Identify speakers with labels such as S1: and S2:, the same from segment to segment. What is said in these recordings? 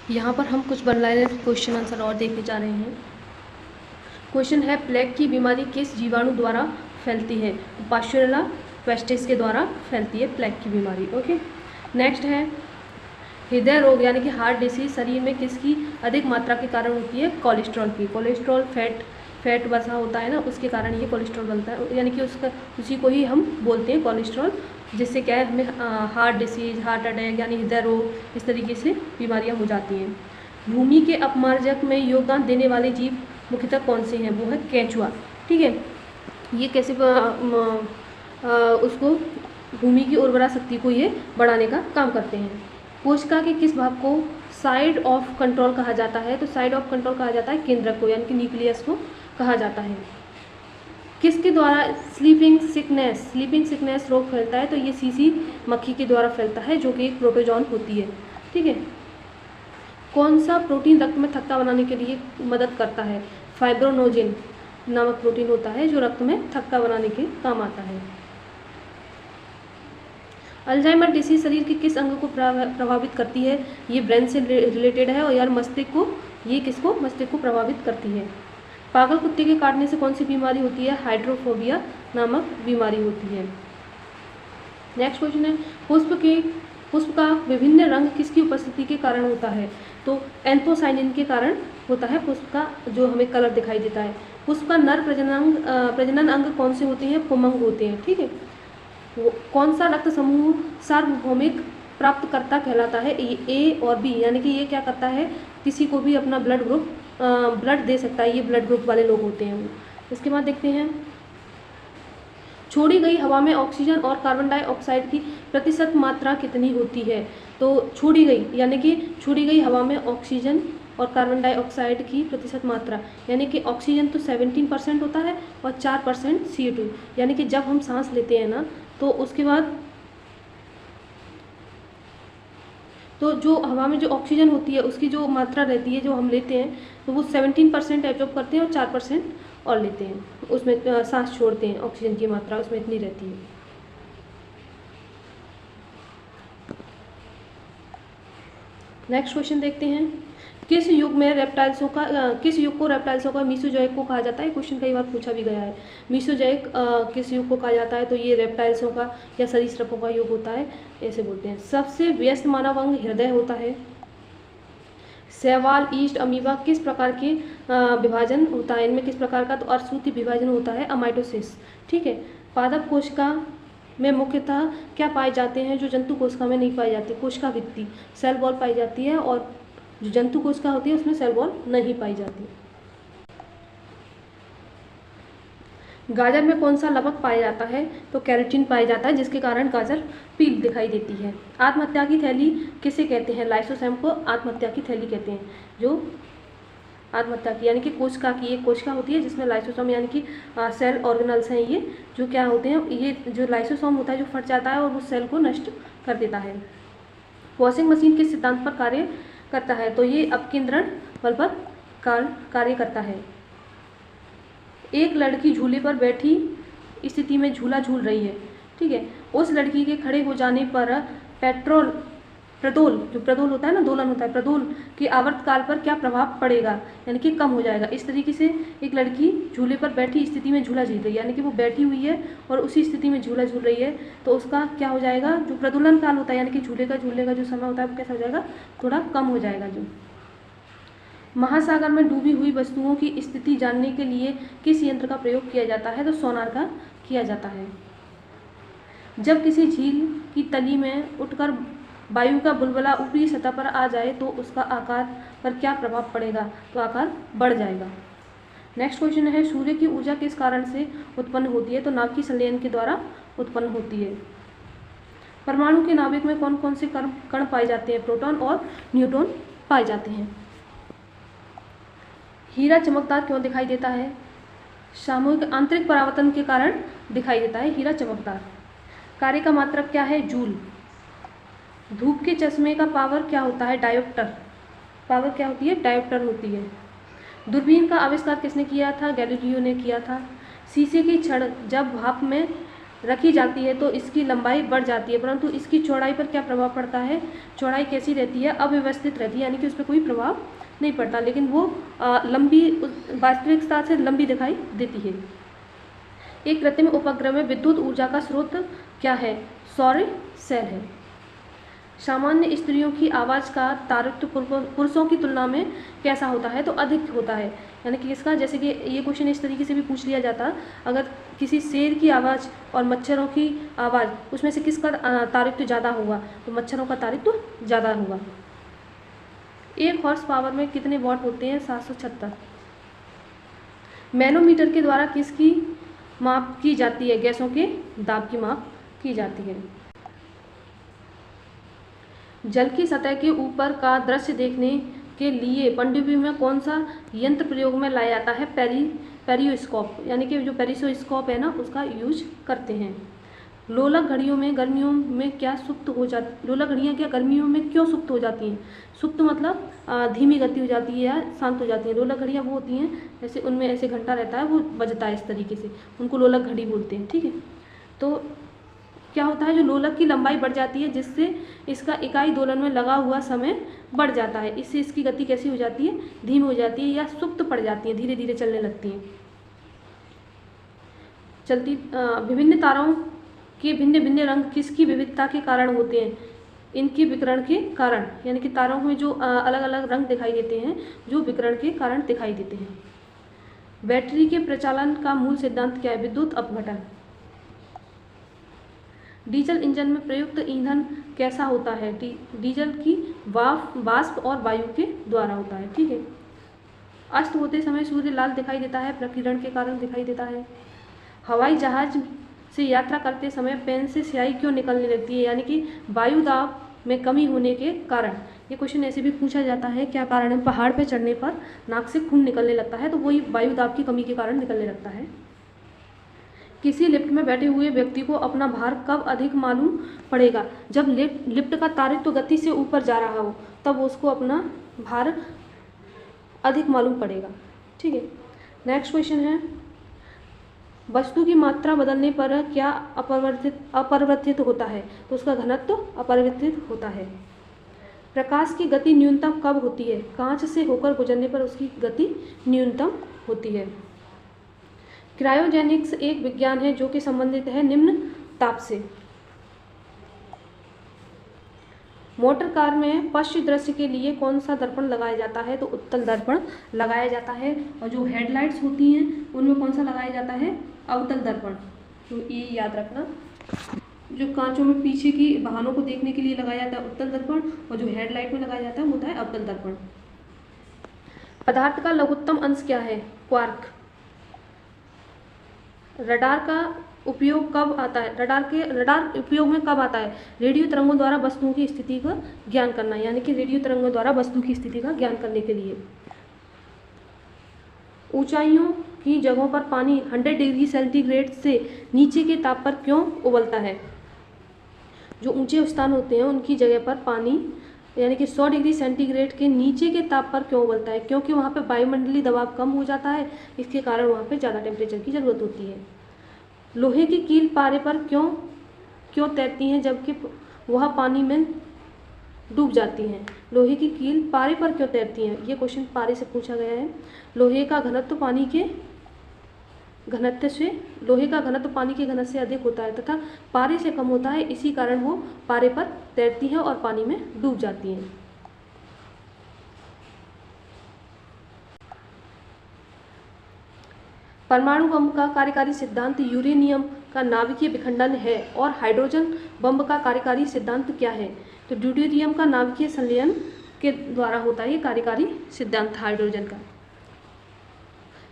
S1: यहाँ पर हम कुछ बनलाइन क्वेश्चन आंसर और देखने जा रहे हैं। क्वेश्चन है, प्लेग की बीमारी किस जीवाणु द्वारा फैलती है? पाश्चुरेला पेस्टिस के द्वारा फैलती है प्लेग की बीमारी। ओके, नेक्स्ट है, हृदय रोग यानी कि हार्ट डिसीज शरीर में किसकी अधिक मात्रा के कारण होती है? कोलेस्ट्रॉल की। कोलेस्ट्रॉल फैट बसा होता है ना, उसके कारण ये कोलेस्ट्रॉल बनता है, यानी कि उसी को ही हम बोलते हैं कोलेस्ट्रॉल, जिससे क्या है हमें हार्ट डिसीज, हार्ट अटैक यानी हृदय रोग, इस तरीके से बीमारियां हो जाती हैं। भूमि के अपमार्जक में योगदान देने वाले जीव मुख्यतः कौन से हैं? वो है केंचुआ। ठीक है, ये कैसे उसको भूमि की उर्वरा शक्ति को ये बढ़ाने का काम करते हैं। कोशिका के किस भाग को साइड ऑफ कंट्रोल कहा जाता है? तो साइड ऑफ कंट्रोल कहा जाता है केंद्रक को, यानी कि न्यूक्लियस को कहा जाता है। किसके द्वारा स्लीपिंग सिकनेस रोग फैलता है? तो ये सीसी मक्खी के द्वारा फैलता है, जो कि एक प्रोटोजोन होती है। ठीक है, कौन सा प्रोटीन रक्त में थक्का बनाने के लिए मदद करता है? फाइब्रोनोजिन नामक प्रोटीन होता है जो रक्त में थक्का बनाने के काम आता है। अल्जाइमर डिसीज शरीर के किस अंग को प्रभावित करती है? ये ब्रेन से रिलेटेड है, और यार मस्तिष्क को प्रभावित करती है। पागल कुत्ते के काटने से कौन सी बीमारी होती है? हाइड्रोफोबिया नामक बीमारी होती है। नेक्स्ट क्वेश्चन है, पुष्प का विभिन्न रंग किसकी उपस्थिति के कारण होता है? तो एंथोसाइनिन के कारण होता है पुष्प का जो हमें कलर दिखाई देता है। पुष्प का नर प्रजनन अंग कौन से होते हैं? पुमंग होते हैं। ठीक है, कौन सा रक्त समूह सार्वभौमिक प्राप्तकर्ता कहलाता है? ए और बी, यानी कि ये क्या करता है, किसी को भी अपना ब्लड दे सकता है, ये ब्लड ग्रुप वाले लोग होते हैं। इसके बाद देखते हैं, छोड़ी गई हवा में ऑक्सीजन और कार्बन डाइऑक्साइड की प्रतिशत मात्रा कितनी होती है? तो छोड़ी गई हवा में ऑक्सीजन और कार्बन डाइऑक्साइड की प्रतिशत मात्रा, यानी कि ऑक्सीजन तो 17% होता है और 4% CO2, यानी कि जब हम सांस लेते हैं ना, तो उसके बाद तो जो हवा में जो ऑक्सीजन होती है उसकी जो मात्रा रहती है जो हम लेते हैं, तो वो 17% एब्जॉर्ब करते हैं और 4% और लेते हैं, उसमें सांस छोड़ते हैं, ऑक्सीजन की मात्रा उसमें इतनी रहती है। नेक्स्ट क्वेश्चन देखते हैं, किस युग को रेप्टाइल्सों का मीसोजोइक को कहा जाता है? क्वेश्चन कई बार पूछा भी गया है। मीसोजोइक किस युग को कहा जाता है? तो ये रेप्टाइल्सों का या सरीसृपों का युग होता है, ऐसे बोलते हैं। सबसे व्यस्त मानव अंग हृदय होता है। शैवाल, ईस्ट, अमीबा किस प्रकार के विभाजन होता है? इनमें किस प्रकार का? तो अर्धसूत्रीय विभाजन होता है, अमाइटोसिस। ठीक है, पादप कोशिका में मुख्यतः क्या पाए जाते हैं जो जंतु कोशिका में नहीं पाई जाती? कोशिका भित्ति, सेल वॉल पाई जाती है, और जो जंतु कोशिका होती है उसमें सेल वॉल नहीं पाई जाती। गाजर में कौन सा लवक पाया जाता है? तो कैरोटीन पाया जाता है, जिसके कारण गाजर पीली दिखाई देती है। आत्महत्या की थैली किसे कहते हैं? लाइसोसोम को आत्महत्या की थैली कहते हैं। जो आत्महत्या की यानी कि कोशिका की एक कोशिका होती है जिसमें लाइसोसोम यानी कि सेल ऑर्गेनल्स हैं, ये जो क्या होते हैं, ये जो लाइसोसोम होता है जो फट जाता है और वो सेल को नष्ट कर देता है। वॉशिंग मशीन किस सिद्धांत पर कार्य करता है? तो ये अपकेंद्रण बल पर कार्य करता है। एक लड़की झूले पर बैठी स्थिति में झूला झूल रही है। ठीक है, उस लड़की के खड़े हो जाने पर प्रदोल होता है ना, दोलन होता है, प्रदोल के आवर्तकाल पर क्या प्रभाव पड़ेगा? यानी कि कम हो जाएगा। इस तरीके से एक लड़की झूले पर बैठी स्थिति में झूला झूल रही है, यानी कि वो बैठी हुई है और उसी स्थिति में झूला झूल रही है, तो उसका क्या हो जाएगा? जो प्रदोलन काल होता है यानी कि झूलने का जो समय होता है वो कैसा हो जाएगा? थोड़ा कम हो जाएगा। जो महासागर में डूबी हुई वस्तुओं की स्थिति जानने के लिए किस यंत्र का प्रयोग किया जाता है? तो सोनार का किया जाता है। जब किसी झील की तली में उठकर वायु का बुलबुला ऊपरी सतह पर आ जाए तो उसका आकार पर क्या प्रभाव पड़ेगा? तो आकार बढ़ जाएगा। नेक्स्ट क्वेश्चन है, सूर्य की ऊर्जा किस कारण से उत्पन्न होती है? तो नाभिकीय संलयन के द्वारा उत्पन्न होती है। परमाणु के नाभिक में कौन कौन से कण पाए जाते हैं? प्रोटॉन और न्यूट्रॉन पाए जाते हैं। हीरा चमकदार क्यों दिखाई देता है? सामूहिक आंतरिक परावर्तन के कारण दिखाई देता है हीरा चमकदार। कार्य का मात्रक क्या है? जूल। धूप के चश्मे का पावर क्या होता है? डायोप्टर। पावर क्या होती है? डायोप्टर होती है। दूरबीन का आविष्कार किसने किया था? गैलीलियो ने किया था। शीशे की छड़ जब भाप में रखी जाती है तो इसकी लंबाई बढ़ जाती है, परंतु इसकी चौड़ाई पर क्या प्रभाव पड़ता है? चौड़ाई कैसी रहती है? अव्यवस्थित रहती है, यानी कि उस पर कोई प्रभाव नहीं पड़ता, लेकिन वो लंबी वास्तविकता से लंबी दिखाई देती है। एक कृत्रिम उपग्रह में विद्युत ऊर्जा का स्रोत क्या है? सौर सेल है। सामान्य स्त्रियों की आवाज़ का तारतम्य पुरुषों की तुलना में कैसा होता है? तो अधिक होता है, यानी कि इसका, जैसे कि ये क्वेश्चन इस तरीके से भी पूछ लिया जाता, अगर किसी शेर की आवाज़ और मच्छरों की आवाज़, उसमें से किसका तारतम्य ज़्यादा होगा? तो मच्छरों का तारतम्य ज़्यादा होगा। 1 हॉर्स पावर में कितने वॉट होते हैं? 776। मैनोमीटर के द्वारा किसकी माप की जाती है? गैसों के दाब की माप की जाती है। जल की सतह के ऊपर का दृश्य देखने के लिए पनडुब्बी में कौन सा यंत्र प्रयोग में लाया जाता है? पेरियोस्कोप, यानी कि जो पेरियोस्कोप है ना, उसका यूज करते हैं। लोलक घड़ियों में गर्मियों में क्या सुप्त हो जाती? लोलक घड़ियाँ क्या गर्मियों में क्यों सुप्त हो जाती हैं? सुप्त मतलब धीमी गति हो जाती है या शांत हो जाती है। लोलक घड़ियाँ वो होती हैं जैसे उनमें ऐसे घंटा रहता है, वो बजता है इस तरीके से, उनको लोलक घड़ी बोलते हैं। ठीक है, तो क्या होता है? जो लोलक की लंबाई बढ़ जाती है, जिससे इसका इकाई दोलन में लगा हुआ समय बढ़ जाता है। इससे इसकी गति कैसी हो जाती है? धीमी हो जाती है या सुप्त पड़ जाती है, धीरे धीरे चलने लगती हैं। विभिन्न तारों के भिन्न भिन्न रंग किसकी विविधता के कारण होते हैं? इनके विकिरण के कारण, यानी कि तारों में जो अलग अलग रंग दिखाई देते हैं, जो विकिरण के कारण दिखाई देते हैं। बैटरी के प्रचालन का मूल सिद्धांत क्या है? विद्युत अपघटन। डीजल इंजन में प्रयुक्त ईंधन कैसा होता है? डीजल की वाष्प और वायु के द्वारा होता है। ठीक है, अस्त होते समय सूर्य लाल दिखाई देता है, प्रकीर्णन के कारण दिखाई देता है। हवाई जहाज से यात्रा करते समय पेन से स्याही क्यों निकलने लगती है? यानी कि वायु दाब में कमी होने के कारण। ये क्वेश्चन ऐसे भी पूछा जाता है, क्या कारण है? पहाड़ पर चढ़ने पर नाक से खून निकलने लगता है, तो वही वायु दाब की कमी के कारण निकलने लगता है। किसी लिफ्ट में बैठे हुए व्यक्ति को अपना भार कब अधिक मालूम पड़ेगा? जब लिफ्ट का तारित्व गति से ऊपर जा रहा हो, तब उसको अपना भार अधिक मालूम पड़ेगा। ठीक है, नेक्स्ट क्वेश्चन है, वस्तु की मात्रा बदलने पर क्या अपरिवर्तित होता है? तो उसका घनत्व अपरिवर्तित होता है। प्रकाश की गति न्यूनतम कब होती है? कांच से होकर गुजरने पर उसकी गति न्यूनतम होती है। क्रायोजेनिक्स एक विज्ञान है जो कि संबंधित है निम्न ताप से। मोटर कार में पश्च दृश्य के लिए कौन सा दर्पण लगाया जाता है? तो उत्तल दर्पण लगाया जाता है। और जो हेडलाइट्स होती हैं उनमें कौन सा लगाया जाता है? अवतल दर्पण। तो ये याद रखना, जो कांचों में पीछे की वाहनों को देखने के लिए लगाया जाता है उत्तल दर्पण, और जो हेडलाइट में लगाया जाता है वो होता है अवतल दर्पण। पदार्थ का लघुत्तम अंश क्या है? क्वार्क। रडार का उपयोग कब आता है? रडार उपयोग में कब आता है? रेडियो तरंगों द्वारा वस्तुओं की स्थिति का ज्ञान करना, यानी कि रेडियो तरंगों द्वारा वस्तु की स्थिति का ज्ञान करने के लिए। ऊंचाइयों की जगहों पर पानी 100 डिग्री सेंटीग्रेड से नीचे के ताप पर क्यों उबलता है? जो ऊंचे स्थान होते हैं उनकी जगह पर पानी यानी कि 100 डिग्री सेंटीग्रेड के नीचे के ताप पर क्यों उबलता है? क्योंकि वहाँ पे वायुमंडलीय दबाव कम हो जाता है, इसके कारण वहाँ पे ज़्यादा टेम्परेचर की ज़रूरत होती है। लोहे की कील पारे पर क्यों तैरती हैं जबकि वह पानी में डूब जाती हैं? लोहे की कील पारे पर क्यों तैरती हैं? ये क्वेश्चन पारे से पूछा गया है। लोहे का घनत्व पानी के घनत्व से अधिक होता है तथा पारे से कम होता है, इसी कारण वो पारे पर तैरती हैं और पानी में डूब जाती हैं। परमाणु बम का कार्यकारी सिद्धांत यूरेनियम का नाभिकीय विखंडन है और हाइड्रोजन बम का कार्यकारी सिद्धांत क्या है? तो ड्यूटेरियम का नाभिकीय संलयन के द्वारा होता है ये कार्यकारी सिद्धांत हाइड्रोजन का।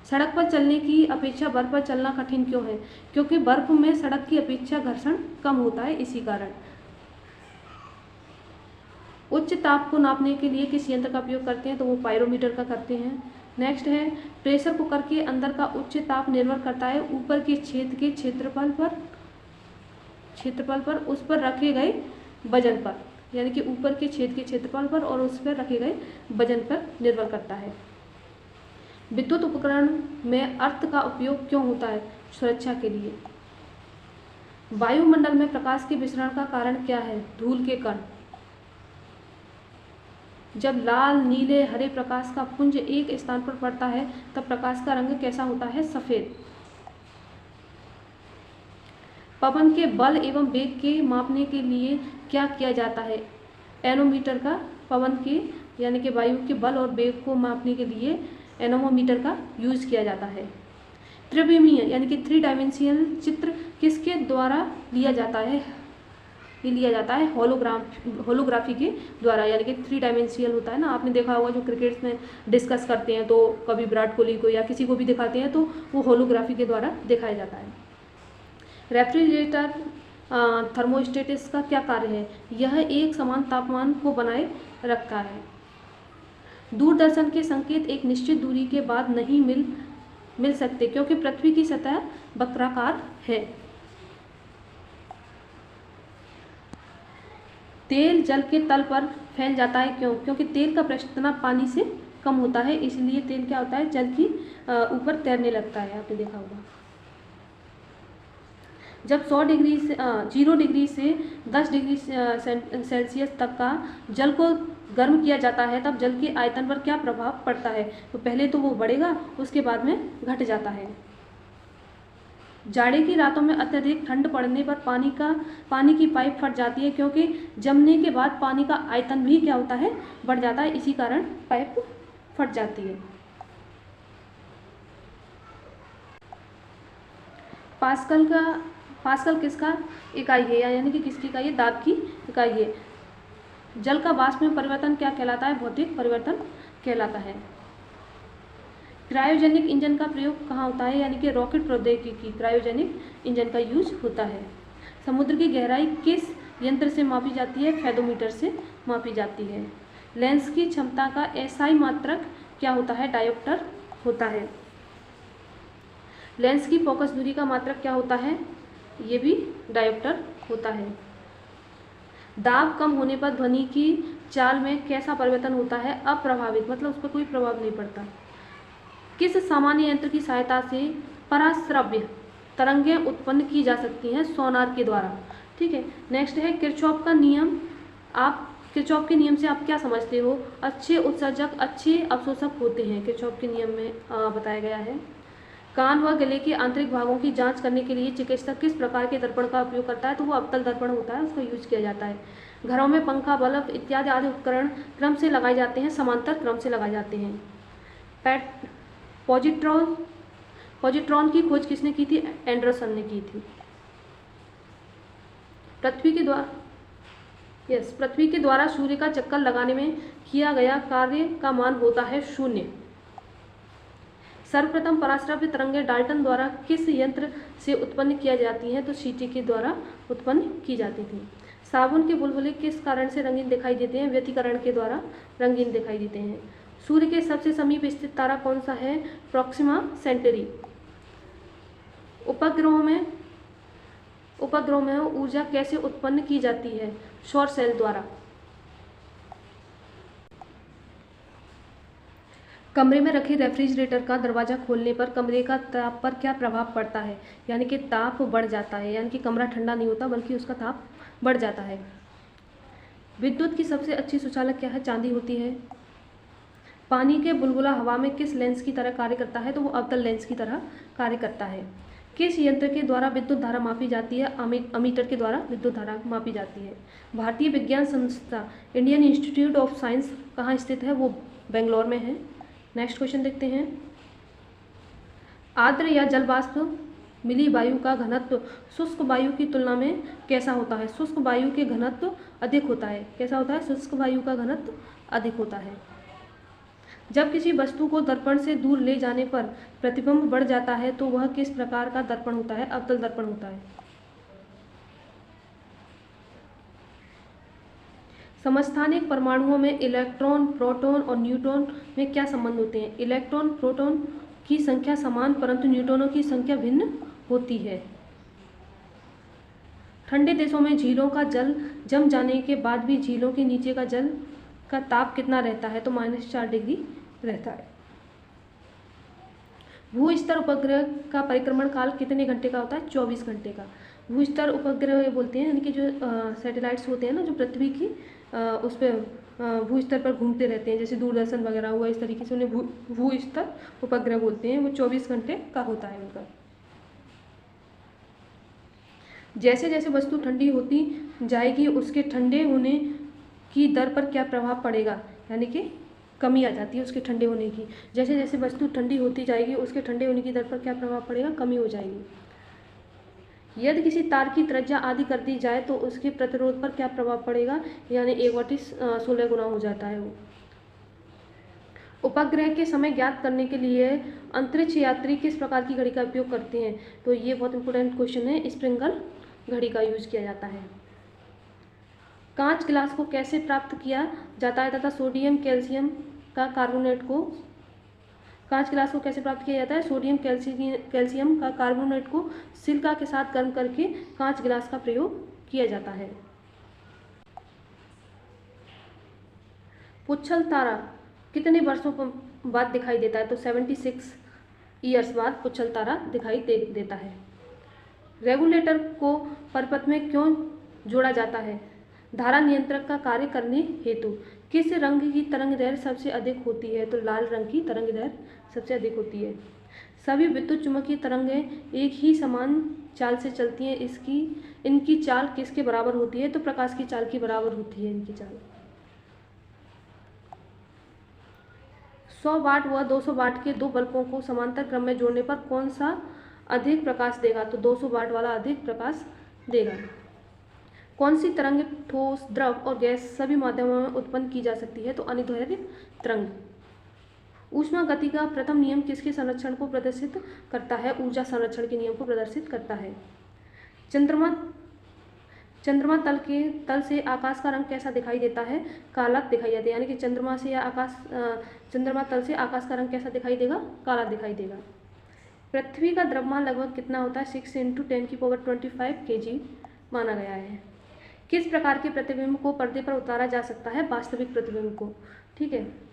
S1: सड़क पर चलने की अपेक्षा बर्फ पर चलना कठिन क्यों है? क्योंकि बर्फ में सड़क की अपेक्षा घर्षण कम होता है, इसी कारण। उच्च ताप को नापने के लिए किस यंत्र का उपयोग करते हैं? तो वो पायरोमीटर का करते हैं। नेक्स्ट है, प्रेशर कुकर के अंदर का उच्च ताप निर्भर करता है ऊपर के छेद के क्षेत्रफल पर उस पर रखे गए वजन पर, यानी कि ऊपर के छेद के क्षेत्रफल पर और उस पर रखे गए वजन पर निर्भर करता है। विद्युत उपकरण में अर्थ का उपयोग क्यों होता है? सुरक्षा के लिए। वायुमंडल में प्रकाश के विसरण का कारण क्या है? धूल के कण। जब लाल, नीले, हरे प्रकाश का पुंज एक स्थान पर पड़ता है तब प्रकाश का रंग कैसा होता है? सफेद। पवन के बल एवं वेग के मापने के लिए क्या किया जाता है? एनोमीटर का पवन के यानी कि वायु के बल और वेग को मापने के लिए एनोमीटर का यूज किया जाता है। त्रिविमीय यानी कि 3 डायमेंशनल चित्र किसके द्वारा लिया जाता है? ये लिया जाता है होलोग्राफी के द्वारा, यानी कि 3 डायमेंशियल होता है ना, आपने देखा होगा जो क्रिकेट में डिस्कस करते हैं तो कभी विराट कोहली को या किसी को भी दिखाते हैं तो वो होलोग्राफी के द्वारा दिखाया जाता है। रेफ्रिजरेटर थर्मोस्टेट्स का क्या कार्य है? यह एक समान तापमान को बनाए रखता है। दूरदर्शन के संकेत एक निश्चित दूरी के बाद नहीं मिल सकते क्योंकि पृथ्वी की सतह वक्राकार है। तेल जल के तल पर फैल जाता है क्यों? क्योंकि तेल का पृष्ठ तनाव पानी से कम होता है, इसलिए तेल क्या होता है? जल की ऊपर तैरने लगता है, आपने देखा होगा। जब 0 डिग्री से 10 डिग्री सेल्सियस तक का जल को गर्म किया जाता है तब जल के आयतन पर क्या प्रभाव पड़ता है? तो पहले तो वो बढ़ेगा, उसके बाद में घट जाता है। जाड़े की रातों में अत्यधिक ठंड पड़ने पर पानी की पाइप फट जाती है क्योंकि जमने के बाद पानी का आयतन भी क्या होता है? बढ़ जाता है, इसी कारण पाइप फट जाती है। पास्कल किसका इकाई है? यानी कि किसकी इकाई है? दाब की इकाई है। जल का वाष्प में परिवर्तन क्या कहलाता है? भौतिक परिवर्तन कहलाता है। क्रायोजेनिक इंजन का प्रयोग कहाँ होता है? यानी कि रॉकेट प्रौद्योगिकी क्रायोजेनिक इंजन का यूज होता है। समुद्र की गहराई किस यंत्र से मापी जाती है? फेदोमीटर से मापी जाती है। लेंस की क्षमता का एसआई मात्रक क्या होता है? डायोप्टर होता है। लेंस की फोकस दूरी का मात्रक क्या होता है? ये भी डायोप्टर होता है। दाब कम होने पर ध्वनि की चाल में कैसा परिवर्तन होता है? अप्रभावित, मतलब उस पर कोई प्रभाव नहीं पड़ता। किस सामान्य यंत्र की सहायता से पराश्रव्य तरंगें उत्पन्न की जा सकती हैं? सोनार के द्वारा। ठीक है, नेक्स्ट है किरचॉफ का नियम। किरचॉफ के नियम से आप क्या समझते हो? अच्छे उत्सर्जक अच्छे अवशोषक होते हैं, किरचॉफ के नियम में बताया गया है। कान व गले के आंतरिक भागों की जांच करने के लिए चिकित्सक किस प्रकार के दर्पण का उपयोग करता है? तो वो अवतल दर्पण होता है, उसका यूज किया जाता है। घरों में पंखा, बल्ब इत्यादि आदि उपकरण क्रम से लगाए जाते हैं, समांतर क्रम से लगाए जाते हैं। पॉजिट्रॉन की खोज किसने की थी? एंडरसन ने की थी। पृथ्वी के द्वारा सूर्य का चक्कर लगाने में किया गया कार्य का मान होता है 0। सर्वप्रथम पराश्रव्य तरंगें डाल्टन द्वारा किस यंत्र से उत्पन्न किया जाती हैं? तो सीटी के द्वारा उत्पन्न की जाती थी। साबुन के बुलबुले किस कारण से रंगीन दिखाई देते हैं? व्यतिकरण के द्वारा रंगीन दिखाई देते हैं। सूर्य के सबसे समीप स्थित तारा कौन सा है? प्रॉक्सिमा सेंटेरी। उपग्रहों में ऊर्जा कैसे उत्पन्न की जाती है? सौर सेल द्वारा। कमरे में रखे रेफ्रिजरेटर का दरवाज़ा खोलने पर कमरे का ताप पर क्या प्रभाव पड़ता है? यानी कि ताप बढ़ जाता है, यानी कि कमरा ठंडा नहीं होता बल्कि उसका ताप बढ़ जाता है। विद्युत की सबसे अच्छी सुचालक क्या है? चांदी होती है। पानी के बुलबुला हवा में किस लेंस की तरह कार्य करता है? तो वो अवतल लेंस की तरह कार्य करता है। किस यंत्र के द्वारा विद्युत धारा मापी जाती है? अमीटर के द्वारा विद्युत धारा मापी जाती है। भारतीय विज्ञान संस्था इंडियन इंस्टीट्यूट ऑफ साइंस कहाँ स्थित है? वो बेंगलोर में है। नेक्स्ट क्वेश्चन देखते हैं। आर्द्र या जल वाष्प मिली वायु का घनत्व शुष्क वायु की तुलना में कैसा होता है? शुष्क वायु के घनत्व अधिक होता है। कैसा होता है? शुष्क वायु का घनत्व अधिक होता है। जब किसी वस्तु को दर्पण से दूर ले जाने पर प्रतिबिंब बढ़ जाता है तो वह किस प्रकार का दर्पण होता है? अवतल दर्पण होता है। समस्थानिक परमाणुओं में इलेक्ट्रॉन, प्रोटॉन और न्यूट्रॉन में क्या संबंध होते हैं? इलेक्ट्रॉन, प्रोटॉन की संख्या समान परंतु न्यूट्रॉनों की संख्या भिन्न होती है। ठंडे देशों में झीलों का जल जम जाने के बाद भी झीलों के नीचे का जल का ताप कितना रहता है? तो -4 डिग्री रहता है। भू स्तर उपग्रह का परिक्रमण काल कितने घंटे का होता है? 24 घंटे का। भूस्तर उपग्रह बोलते हैं, यानी कि जो सैटेलाइट्स होते हैं ना, जो पृथ्वी की उस पर भूस्तर पर घूमते रहते हैं, जैसे दूरदर्शन वगैरह हुआ, इस तरीके से उन्हें भूस्तर उपग्रह बोलते हैं। वो 24 घंटे का होता है उनका। जैसे जैसे वस्तु ठंडी होती जाएगी उसके ठंडे होने की दर पर क्या प्रभाव पड़ेगा, यानी कि कमी आ जाती है उसके ठंडे होने की। जैसे जैसे वस्तु ठंडी होती जाएगी उसके ठंडे होने की दर पर क्या प्रभाव पड़ेगा, कमी हो जाएगी। यदि किसी तार की त्रिज्या आदि कर दी जाए तो उसके प्रतिरोध पर क्या प्रभाव पड़ेगा, यानी 1/16 गुना हो जाता है वो। उपग्रह के समय ज्ञात करने के लिए अंतरिक्ष यात्री किस प्रकार की घड़ी का उपयोग करते हैं, तो ये बहुत इंपॉर्टेंट क्वेश्चन है। स्प्रिंगल घड़ी का यूज किया जाता है। कांच गिलास को कैसे प्राप्त किया जाता है तथा सोडियम कैल्शियम का कार्बोनेट को, कांच गिलास को कैसे प्राप्त किया जाता है, सोडियम कैल्शियम का कार्बोनेट को सिलिका के साथ गर्म करके कांच गिलास का प्रयोग किया जाता है। पुच्छल तारा कितने वर्षों बाद दिखाई देता है, तो 76 ईयर्स बाद पुच्छल तारा दिखाई देता है। रेगुलेटर को परिपथ में क्यों जोड़ा जाता है, धारा नियंत्रक का कार्य करने हेतु। किस रंग की तरंग दैर्घ्य सबसे अधिक होती है, तो लाल रंग की तरंग दैर्घ्य सबसे अधिक होती है। सभी विद्युत चुम्बकीय तरंगें एक ही समान चाल से चलती हैं, इनकी चाल किसके बराबर होती है, तो प्रकाश की चाल की बराबर होती है इनकी चाल। 100 वाट व 200 वाट के दो बल्बों को समांतर क्रम में जोड़ने पर कौन सा अधिक प्रकाश देगा, तो 200 वाट वाला अधिक प्रकाश देगा। कौन सी तरंग ठोस, द्रव और गैस सभी माध्यमों में उत्पन्न की जा सकती है, तो अनिर्धारित तरंग। ऊष्मा गति का प्रथम नियम किसके संरक्षण को प्रदर्शित करता है, ऊर्जा संरक्षण के नियम को प्रदर्शित करता है। चंद्रमा तल से आकाश का रंग कैसा दिखाई देता है, काला दिखाई देता है, यानी कि चंद्रमा तल से आकाश का रंग कैसा दिखाई देगा, काला दिखाई देगा। पृथ्वी का द्रव्यमान लगभग कितना होता है, 6 × 10⁻25 kg माना गया है। किस प्रकार के प्रतिबिंब को पर्दे पर उतारा जा सकता है, वास्तविक प्रतिबिंब को। ठीक है।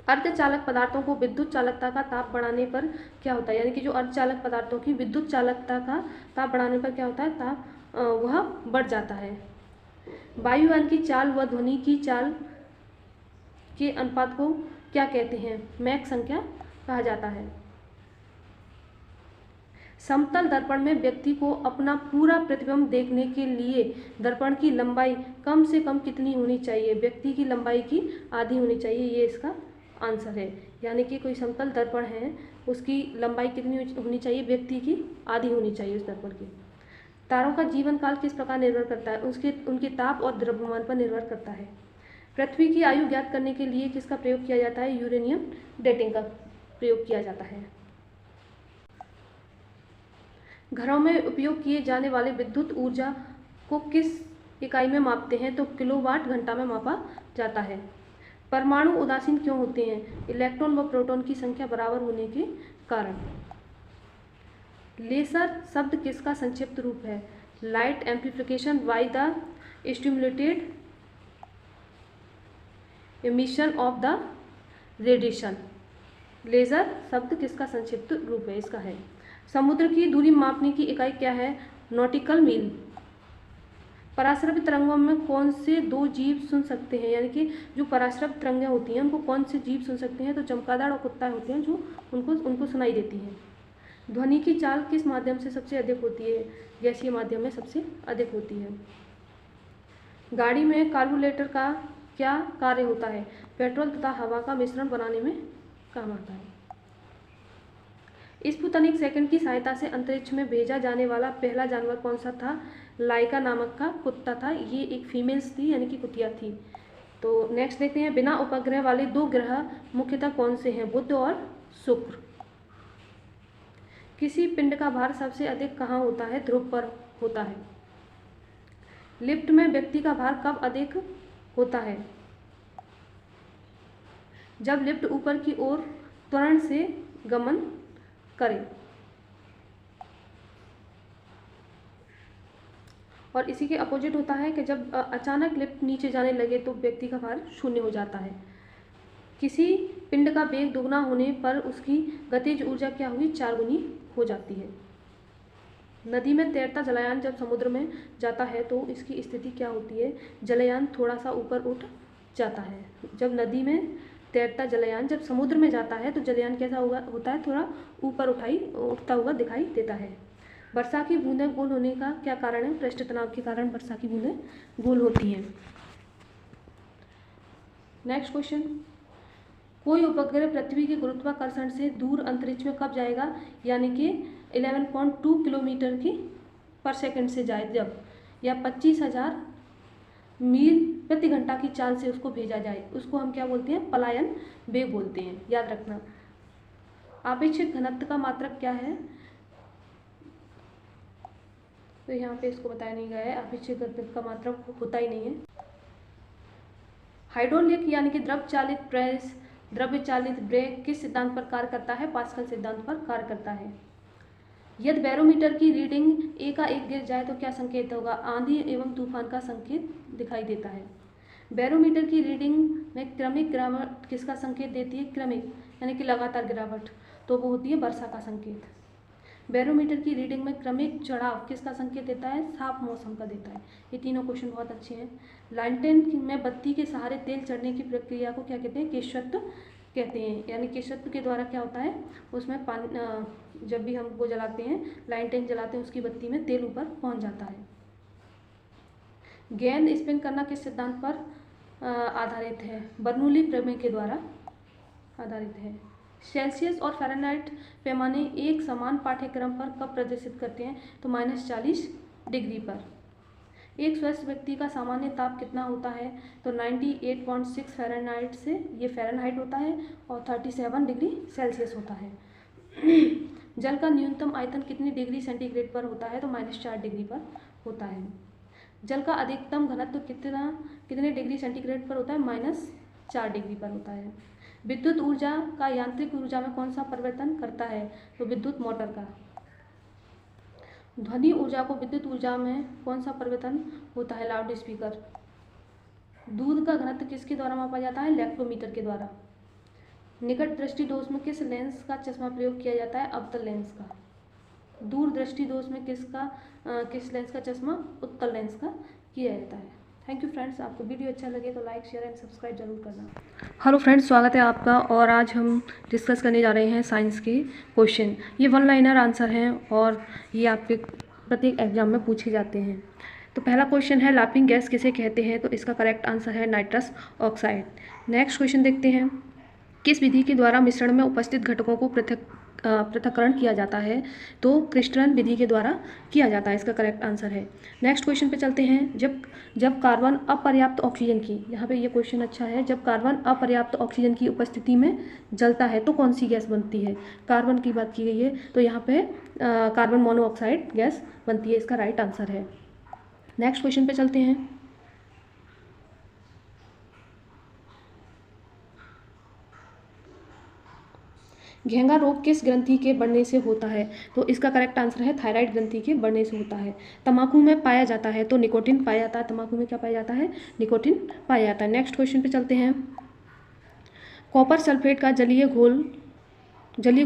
S1: अर्धचालक पदार्थों को विद्युत चालकता का ताप बढ़ाने पर क्या होता है, यानी कि जो अर्धचालक पदार्थों की विद्युत चालकता का ताप बढ़ाने पर क्या होता है, ताप वह बढ़ जाता है। वायुयान की चाल व ध्वनि की चाल के अनुपात को क्या कहते हैं, मैक संख्या कहा जाता है। समतल दर्पण में व्यक्ति को अपना पूरा प्रतिबिंब देखने के लिए दर्पण की लंबाई कम से कम कितनी होनी चाहिए, व्यक्ति की लंबाई की आधी होनी चाहिए, ये इसका आंसर है। यानी कि कोई समतल दर्पण है उसकी लंबाई कितनी होनी चाहिए, व्यक्ति की आधी होनी चाहिए उस दर्पण की। तारों का जीवन काल किस प्रकार निर्भर करता है, उनके ताप और द्रव्यमान पर निर्भर करता है। पृथ्वी की आयु ज्ञात करने के लिए किसका प्रयोग किया जाता है, यूरेनियम डेटिंग का प्रयोग किया जाता है। घरों में उपयोग किए जाने वाले विद्युत ऊर्जा को किस इकाई में मापते हैं, तो किलोवाट घंटा में मापा जाता है। परमाणु उदासीन क्यों होते हैं, इलेक्ट्रॉन व प्रोटॉन की संख्या बराबर होने के कारण। लेसर शब्द किसका संक्षिप्त रूप है, light amplification by the stimulated emission of the radiation. Laser शब्द किसका संक्षिप्त रूप है, इसका है। समुद्र की दूरी मापने की इकाई क्या है, नॉटिकल मील। पराश्रव्य तरंगों में कौन से दो जीव सुन सकते हैं, यानी कि जो पराश्रव्य तरंगें होती हैं उनको कौन से जीव सुन सकते हैं, तो चमगादड़ और कुत्ता होते हैं जो उनको सुनाई देती हैं। ध्वनि की चाल किस माध्यम से सबसे अधिक होती है, गैसीय माध्यम में सबसे अधिक होती है। गाड़ी में कार्बोरेटर का क्या कार्य होता है, पेट्रोल तथा हवा का मिश्रण बनाने में काम आता है। स्पुतनिक सेकंड की सहायता से अंतरिक्ष में भेजा जाने वाला पहला जानवर कौन सा था, लाइका नामक का कुत्ता था। ये एक फीमेल्स थी, यानी कि कुतिया थी। तो नेक्स्ट देखते हैं, बिना उपग्रह वाले दो ग्रह मुख्यतः कौन से हैं, बुध और शुक्र। किसी पिंड का भार सबसे अधिक कहाँ होता है, ध्रुव पर होता है। लिफ्ट में व्यक्ति का भार कब अधिक होता है, जब लिफ्ट ऊपर की ओर त्वरण से गमन करे। और इसी के अपोजिट होता है कि जब अचानक लिफ्ट नीचे जाने लगे तो व्यक्ति का भार शून्य हो जाता है। किसी पिंड का वेग दोगुना होने पर उसकी गतिज ऊर्जा क्या हुई, 4 गुनी हो जाती है। नदी में तैरता जलयान जब समुद्र में जाता है तो इसकी स्थिति क्या होती है? जलयान थोड़ा सा ऊपर उठ जाता है। जब नदी में तैरता जलयान जब समुद्र में जाता है तो जलयान कैसा होता है? थोड़ा ऊपर उठता हुआ दिखाई देता है। वर्षा की बूंदें गोल होने का क्या कारण है? पृष्ठ तनाव के कारण वर्षा की बूंदें गोल होती हैं। नेक्स्ट क्वेश्चन, कोई उपग्रह पृथ्वी के गुरुत्वाकर्षण से दूर अंतरिक्ष में कब जाएगा? यानी कि 11.2 किलोमीटर की पर सेकंड से जाए जब, या 25,000 मील प्रति घंटा की चाल से उसको भेजा जाए, उसको हम क्या बोलते हैं? पलायन वेग बोलते हैं, याद रखना। आपेक्षिक घनत्व का मात्रक क्या है? तो यहाँ पे इसको बताया नहीं गया है, आपेक्षिक घनत्व का मात्रक होता ही नहीं है। हाइड्रोलिक यानी कि द्रव चालित प्रेस, द्रव्य चालित ब्रेक किस सिद्धांत पर कार्य करता है? पास्कल सिद्धांत पर कार्य करता है। यदि बैरोमीटर की रीडिंग एकाएक गिर जाए तो क्या संकेत होगा? आंधी एवं तूफान का संकेत दिखाई देता है। बैरोमीटर की रीडिंग में क्रमिक गिरावट किसका संकेत देती है? क्रमिक यानी कि लगातार गिरावट, तो वो होती है वर्षा का संकेत। बैरोमीटर की रीडिंग में क्रमिक चढ़ाव किसका संकेत देता है? साफ मौसम का देता है। ये तीनों क्वेश्चन बहुत अच्छे हैं। लालटेन में बत्ती के सहारे तेल चढ़ने की प्रक्रिया को क्या कहते हैं? केशत्व कहते हैं। यानी केशत्व के द्वारा क्या होता है? उसमें पानी, जब भी हम वो जलाते हैं, लालटेन जलाते हैं, उसकी बत्ती में तेल ऊपर पहुंच जाता है। गेंद स्पिन करना किस सिद्धांत पर आधारित है? बर्नौली प्रमेय के द्वारा आधारित है। सेल्सियस और फ़ारेनहाइट पैमाने एक समान पाठ्यक्रम पर कब प्रदर्शित करते हैं? तो -40 डिग्री पर। एक स्वस्थ व्यक्ति का सामान्य ताप कितना होता है? तो 98.6 फ़ारेनहाइट से, ये फ़ारेनहाइट होता है, और 37 डिग्री सेल्सियस होता है। जल का न्यूनतम आयतन कितनी डिग्री सेंटीग्रेड पर होता है? तो -4 डिग्री पर होता है। जल का अधिकतम घनत्व कितने डिग्री सेंटीग्रेड पर होता है? -4 डिग्री पर होता है। विद्युत ऊर्जा का यांत्रिक ऊर्जा में कौन सा परिवर्तन करता है? तो विद्युत मोटर का। ध्वनि ऊर्जा को विद्युत ऊर्जा में कौन सा परिवर्तन होता है? Loud speaker. दूध का घनत्व किसके द्वारा मापा जाता है? लैक्टोमीटर के द्वारा। निकट दृष्टि दोष में किस लेंस का चश्मा प्रयोग किया जाता है? अवतल लेंस का। दूर दृष्टि दोष में किस लेंस का चश्मा? उत्तल लेंस का किया जाता है। Thank you friends. आपको वीडियो अच्छा लगे तो लाइक, शेयर एंड सब्सक्राइब जरूर करना। हेलो फ्रेंड्स, स्वागत है आपका। और आज हम डिस्कस करने जा रहे हैं साइंस के क्वेश्चन। ये 1 लाइनर आंसर हैं और ये आपके प्रत्येक एग्जाम में पूछे जाते हैं। तो पहला क्वेश्चन है, लाफिंग गैस किसे कहते हैं? तो इसका करेक्ट आंसर है नाइट्रस ऑक्साइड। नेक्स्ट क्वेश्चन देखते हैं, किस विधि के द्वारा मिश्रण में उपस्थित घटकों को पृथक्करण किया जाता है? तो क्रिस्टलन विधि के द्वारा किया जाता है, इसका करेक्ट आंसर है। नेक्स्ट क्वेश्चन पे चलते हैं, जब कार्बन अपर्याप्त ऑक्सीजन की, यहाँ पे ये क्वेश्चन अच्छा है, जब कार्बन अपर्याप्त ऑक्सीजन की उपस्थिति में जलता है तो कौन सी गैस बनती है? कार्बन की बात की गई है, तो यहाँ पे कार्बन मोनोऑक्साइड गैस बनती है, इसका राइट आंसर है। नेक्स्ट क्वेश्चन पे चलते हैं, घेंगा रोग किस ग्रंथि के बढ़ने से होता है? तो इसका करेक्ट आंसर है थायराइड ग्रंथि के बढ़ने से होता है। तंबाकू में पाया जाता है तो निकोटिन पाया जाता है। तंबाकू में क्या पाया जाता है? निकोटिन पाया जाता है। नेक्स्ट क्वेश्चन पे चलते हैं, कॉपर सल्फेट का जलीय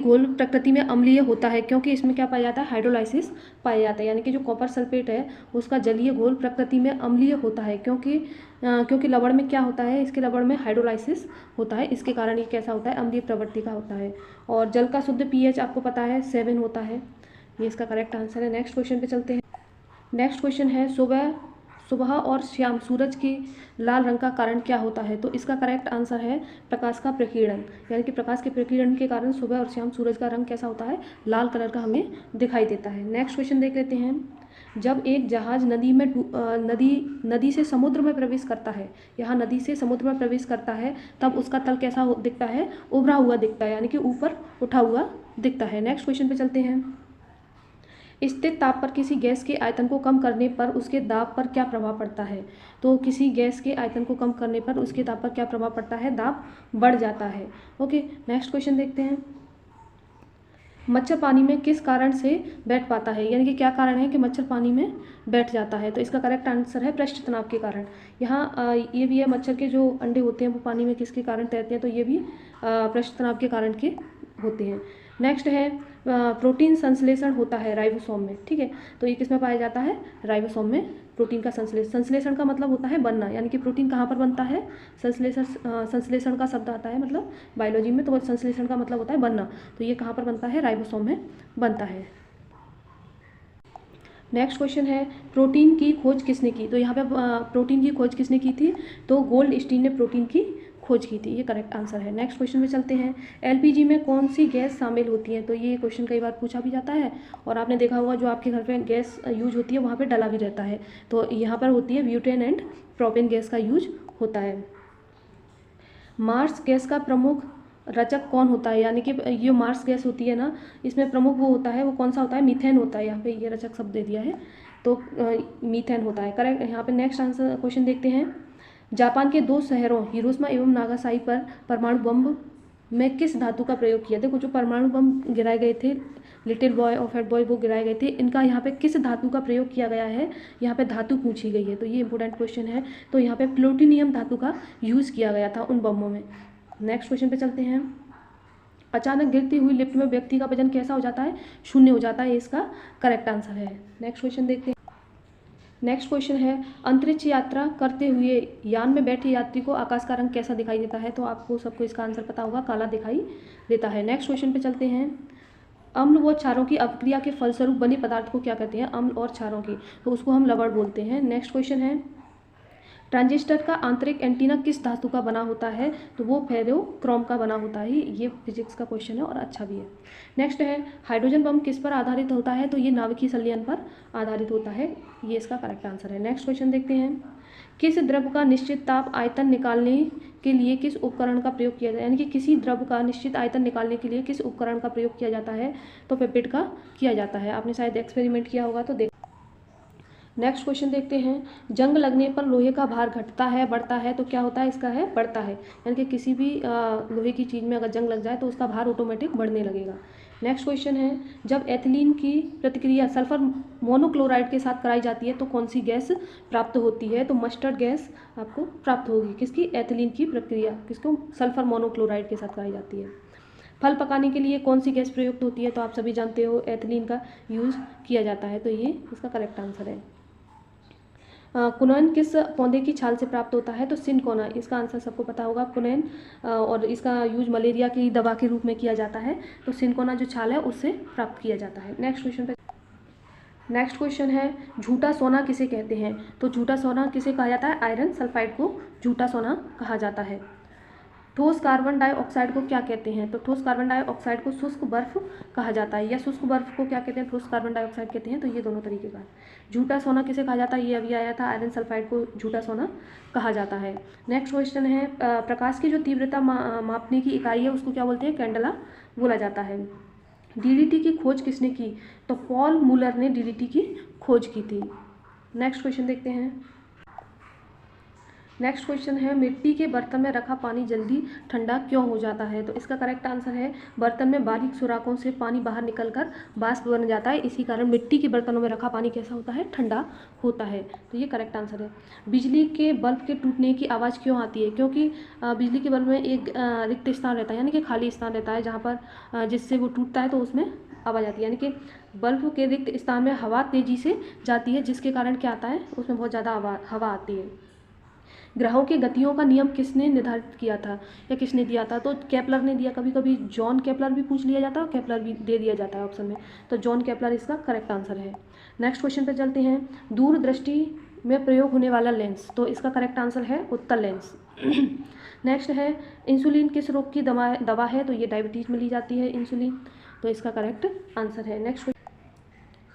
S1: घोल प्रकृति में अम्लीय होता है क्योंकि इसमें क्या पाया जाता है? हाइड्रोलाइसिस पाया जाता है। यानी कि जो कॉपर सल्फेट है उसका जलीय घोल प्रकृति में अम्लीय होता है क्योंकि लवण में क्या होता है? इसके लवण में हाइड्रोलाइसिस होता है, इसके कारण ये कैसा होता है? अम्लीय प्रवृत्ति का होता है। और जल का शुद्ध pH आपको पता है 7 होता है, ये इसका करेक्ट आंसर है। नेक्स्ट क्वेश्चन पे चलते हैं। नेक्स्ट क्वेश्चन है, सुबह और शाम सूरज के लाल रंग का कारण क्या होता है? तो इसका करेक्ट आंसर है प्रकाश का प्रकीर्णन। यानी कि प्रकाश के प्रकीर्णन के कारण सुबह और शाम सूरज का रंग कैसा होता है? लाल कलर का हमें दिखाई देता है। नेक्स्ट क्वेश्चन देख लेते हैं, जब एक जहाज नदी से समुद्र में प्रवेश करता है, यहाँ नदी से समुद्र में प्रवेश करता है, तब उसका तल कैसा दिखता है? उभरा हुआ दिखता है, यानी कि ऊपर उठा हुआ दिखता है। नेक्स्ट क्वेश्चन पे चलते हैं, स्थिर ताप पर किसी गैस के आयतन को कम करने पर उसके दाब पर क्या प्रभाव पड़ता है? तो किसी गैस के आयतन को कम करने पर उसके दाब पर क्या प्रभाव पड़ता है? दाब बढ़ जाता है। ओके, नेक्स्ट क्वेश्चन देखते हैं, मच्छर पानी में किस कारण से बैठ पाता है? यानी कि क्या कारण है कि मच्छर पानी में बैठ जाता है? तो इसका करेक्ट आंसर है पृष्ठ तनाव के कारण। यहाँ ये भी है, मच्छर के जो अंडे होते हैं वो पानी में किसके कारण तैरते हैं? तो ये भी पृष्ठ तनाव के कारण के होते हैं। नेक्स्ट है, प्रोटीन संश्लेषण होता है राइबोसोम में, ठीक है। तो ये किस में पाया जाता है? राइबोसोम में प्रोटीन का संश्लेषण। संश्लेषण का मतलब होता है बनना, यानी कि प्रोटीन कहाँ पर बनता है? संश्लेषण का शब्द आता है मतलब बायोलॉजी में, तो संश्लेषण का मतलब होता है बनना। तो ये कहाँ पर बनता है? राइबोसोम में बनता है। नेक्स्ट क्वेश्चन है प्रोटीन की खोज किसने की? तो यहाँ पे प्रोटीन की खोज किसने की थी? तो गोल्डस्टीन ने प्रोटीन की खोज की थी, ये करेक्ट आंसर है। नेक्स्ट क्वेश्चन में चलते हैं। एलपीजी में कौन सी गैस शामिल होती है? तो ये क्वेश्चन कई बार पूछा भी जाता है, और आपने देखा होगा जो आपके घर पे गैस यूज होती है वहाँ पे डला भी रहता है। तो यहाँ पर होती है ब्यूटेन एंड प्रोपेन गैस का यूज होता है। मार्स गैस का प्रमुख रचक कौन होता है? यानी कि ये मार्स गैस होती है ना, इसमें प्रमुख वो होता है, वो कौन सा होता है? मीथेन होता है। यहाँ पे ये रचक शब्द दे दिया है, तो मीथेन होता है, करेक्ट। यहाँ पे नेक्स्ट आंसर क्वेश्चन देखते हैं। जापान के 2 शहरों हिरोशिमा एवं नागासाकी पर परमाणु बम में किस धातु का प्रयोग किया? देखो जो परमाणु बम गिराए गए थे, लिटिल बॉय और फैट बॉय वो गिराए गए थे, इनका यहाँ पे किस धातु का प्रयोग किया गया है? यहाँ पे धातु पूछी गई है, तो ये इंपॉर्टेंट क्वेश्चन है। तो यहाँ पे प्लूटोनियम धातु का यूज़ किया गया था उन बमों में। नेक्स्ट क्वेश्चन पे चलते हैं। अचानक गिरती हुई लिफ्ट में व्यक्ति का वजन कैसा हो जाता है? 0 हो जाता है, इसका करेक्ट आंसर है। नेक्स्ट क्वेश्चन देखते हैं। नेक्स्ट क्वेश्चन है अंतरिक्ष यात्रा करते हुए यान में बैठे यात्री को आकाश का रंग कैसा दिखाई देता है? तो आपको सबको इसका आंसर पता होगा, काला दिखाई देता है। नेक्स्ट क्वेश्चन पे चलते हैं। अम्ल व क्षारों की अपक्रिया के फलस्वरूप बने पदार्थ को क्या कहते हैं? अम्ल और क्षारों की, तो उसको हम लवण बोलते हैं। नेक्स्ट क्वेश्चन है ट्रांजिस्टर का आंतरिक एंटीना किस धातु का बना होता है? तो वो फेरोक्रोम का बना होता है। ये फिजिक्स का क्वेश्चन है और अच्छा भी है। नेक्स्ट है हाइड्रोजन बम किस पर आधारित होता है? तो ये नाभिकीय संलयन पर आधारित होता है, ये इसका करेक्ट आंसर है। नेक्स्ट क्वेश्चन देखते हैं। किस द्रव का निश्चित ताप आयतन निकालने के लिए किस उपकरण का प्रयोग किया जाता है? यानी कि किसी द्रव का निश्चित आयतन निकालने के लिए किस उपकरण का प्रयोग किया जाता है? तो पेपेट का किया जाता है। आपने शायद एक्सपेरिमेंट किया होगा तो देख। नेक्स्ट क्वेश्चन देखते हैं। जंग लगने पर लोहे का भार घटता है बढ़ता है? तो क्या होता है इसका? है बढ़ता है, यानी कि किसी भी लोहे की चीज़ में अगर जंग लग जाए तो उसका भार ऑटोमेटिक बढ़ने लगेगा। नेक्स्ट क्वेश्चन है जब एथिलीन की प्रतिक्रिया सल्फर मोनोक्लोराइड के साथ कराई जाती है तो कौन सी गैस प्राप्त होती है? तो मस्टर्ड गैस आपको प्राप्त होगी। किसकी? एथिलीन की प्रक्रिया किसको? सल्फर मोनोक्लोराइड के साथ कराई जाती है। फल पकाने के लिए कौन सी गैस प्रयुक्त होती है? तो आप सभी जानते हो एथिलीन का यूज़ किया जाता है, तो ये इसका करेक्ट आंसर है। कुनैन किस पौधे की छाल से प्राप्त होता है? तो सिनकोना, इसका आंसर सबको पता होगा कुनैन, और इसका यूज मलेरिया की दवा के रूप में किया जाता है। तो सिनकोना जो छाल है उससे प्राप्त किया जाता है। नेक्स्ट क्वेश्चन पे नेक्स्ट क्वेश्चन है झूठा सोना किसे कहते हैं? तो झूठा सोना किसे कहा जाता है? आयरन सल्फाइड को झूठा सोना कहा जाता है। ठोस कार्बन डाइऑक्साइड को क्या कहते हैं? तो ठोस कार्बन डाइऑक्साइड को शुष्क बर्फ कहा जाता है, या शुष्क बर्फ को क्या कहते हैं? ठोस कार्बन डाइऑक्साइड कहते हैं। तो ये दोनों तरीके का। झूठा सोना किसे कहा जाता है? ये अभी आया था, आयरन सल्फाइड को झूठा सोना कहा जाता है। नेक्स्ट क्वेश्चन है प्रकाश की जो तीव्रता मापने की इकाई है उसको क्या बोलते हैं? कैंडला बोला जाता है। डीडीटी की खोज किसने की? तो पॉल मूलर ने डीडीटी की खोज की थी। नेक्स्ट क्वेश्चन देखते हैं। नेक्स्ट क्वेश्चन है मिट्टी के बर्तन में रखा पानी जल्दी ठंडा क्यों हो जाता है? तो इसका करेक्ट आंसर है बर्तन में बारीक सुराखों से पानी बाहर निकलकर वाष्प बन जाता है, इसी कारण मिट्टी के बर्तनों में रखा पानी कैसा होता है? ठंडा होता है। तो ये करेक्ट आंसर है। बिजली के बल्ब के टूटने की आवाज़ क्यों आती है? क्योंकि बिजली के बल्ब में एक रिक्त स्थान रहता है, यानी कि खाली स्थान रहता है, जहाँ पर जिससे वो टूटता है तो उसमें आवाज़ आती है, यानी कि बल्ब के रिक्त स्थान में हवा तेज़ी से जाती है जिसके कारण क्या आता है? उसमें बहुत ज़्यादा हवा आती है। ग्रहों की गतियों का नियम किसने निर्धारित किया था या किसने दिया था? तो केपलर ने दिया। कभी कभी जॉन केपलर भी पूछ लिया जाता है और केपलर भी दे दिया जाता है ऑप्शन में, तो जॉन केपलर इसका करेक्ट आंसर है। नेक्स्ट क्वेश्चन पे चलते हैं। दूरदृष्टि में प्रयोग होने वाला लेंस, तो इसका करेक्ट आंसर है उत्तल लेंस। नेक्स्ट है इंसुलिन किस रोग की दवा है? तो ये डायबिटीज़ में ली जाती है इंसुलिन, तो इसका करेक्ट आंसर है। नेक्स्ट